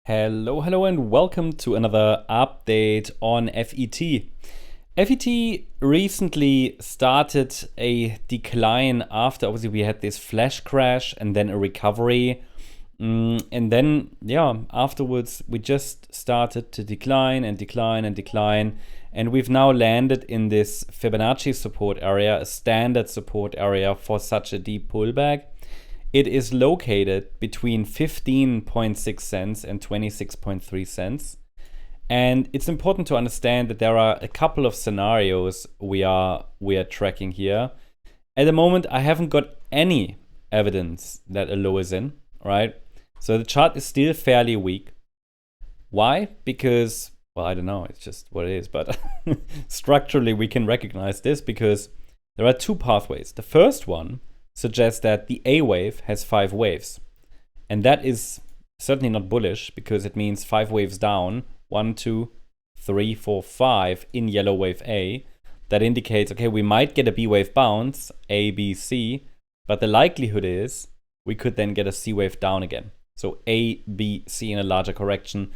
Hello, and welcome to another update on FET. FET recently started a decline after obviously we had this flash crash and then a recovery. And then, afterwards we just started to decline. And we've now landed in this Fibonacci support area, a standard support area for such a deep pullback. It is located between 15.6 cents and 26.3 cents. And it's important to understand that there are a couple of scenarios we are tracking here. At the moment, I haven't got any evidence that a low is in, right? So the chart is still fairly weak. Why? Because, well, I don't know, it's just what it is. But structurally, we can recognize this because there are two pathways. The first one suggests that the A wave has 5 waves. And that is certainly not bullish because it means 5 waves down, 1, 2, 3, 4, 5 in yellow wave A. That indicates, okay, we might get a B wave bounce, A, B, C, but the likelihood is we could then get a C wave down again. So A, B, C in a larger correction.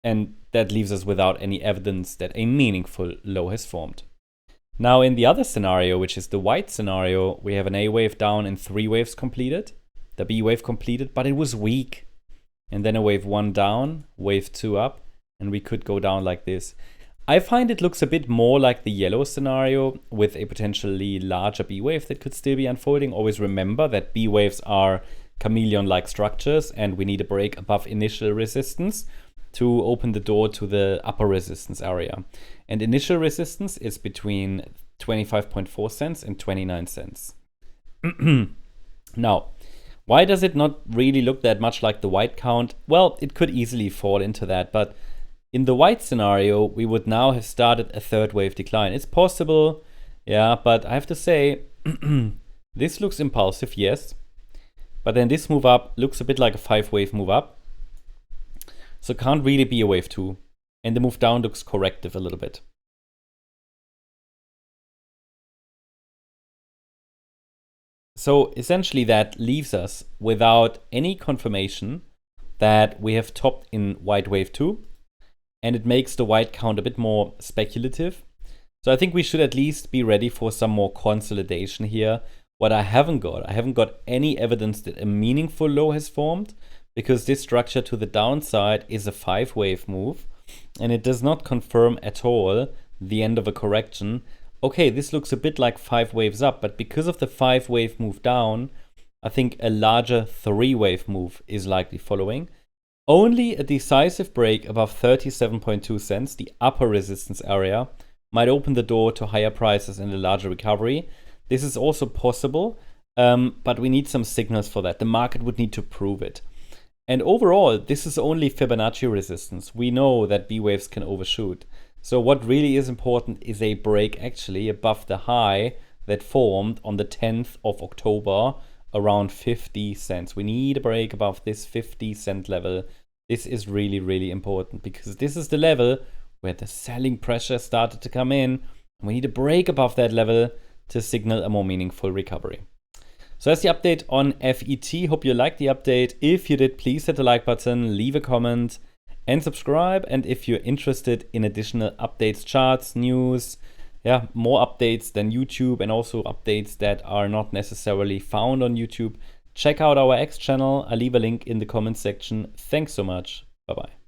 And that leaves us without any evidence that a meaningful low has formed. Now in the other scenario, which is the white scenario, we have an A wave down and 3 waves completed. The B wave completed, but it was weak. And then a wave 1 down, wave 2 up, and we could go down like this. I find it looks a bit more like the yellow scenario with a potentially larger B wave that could still be unfolding. Always remember that B waves are chameleon-like structures and we need a break above initial resistance to open the door to the upper resistance area. And initial resistance is between 25.4 cents and 29 cents. Now, why does it not really look that much like the white count? Well, it could easily fall into that, but in the white scenario, we would now have started a third wave decline. It's possible, yeah, but I have to say, this looks impulsive, yes. But then this move up looks a bit like a 5-wave move up. So it can't really be a wave 2. And the move down looks corrective a little bit. So essentially that leaves us without any confirmation that we have topped in white wave 2. And it makes the white count a bit more speculative. So I think we should at least be ready for some more consolidation here. What I haven't got any evidence that a meaningful low has formed, because this structure to the downside is a 5-wave move and it does not confirm at all the end of a correction. Okay, this looks a bit like 5 waves up, but because of the 5-wave move down, I think a larger 3-wave move is likely following. Only a decisive break above 37.2 cents, the upper resistance area, might open the door to higher prices and a larger recovery. This is also possible, but we need some signals for that. The market would need to prove it. And overall, this is only Fibonacci resistance. We know that B waves can overshoot. So what really is important is a break actually above the high that formed on the 10th of October around 50 cents. We need a break above this 50 cent level. This is really, really important because this is the level where the selling pressure started to come in. And we need a break above that level to signal a more meaningful recovery. So that's the update on FET. Hope you liked the update. If you did, please hit the like button, leave a comment, and subscribe. And if you're interested in additional updates, charts, news, more updates than YouTube and also updates that are not necessarily found on YouTube, check out our X channel. I'll leave a link in the comment section. Thanks so much. Bye-bye.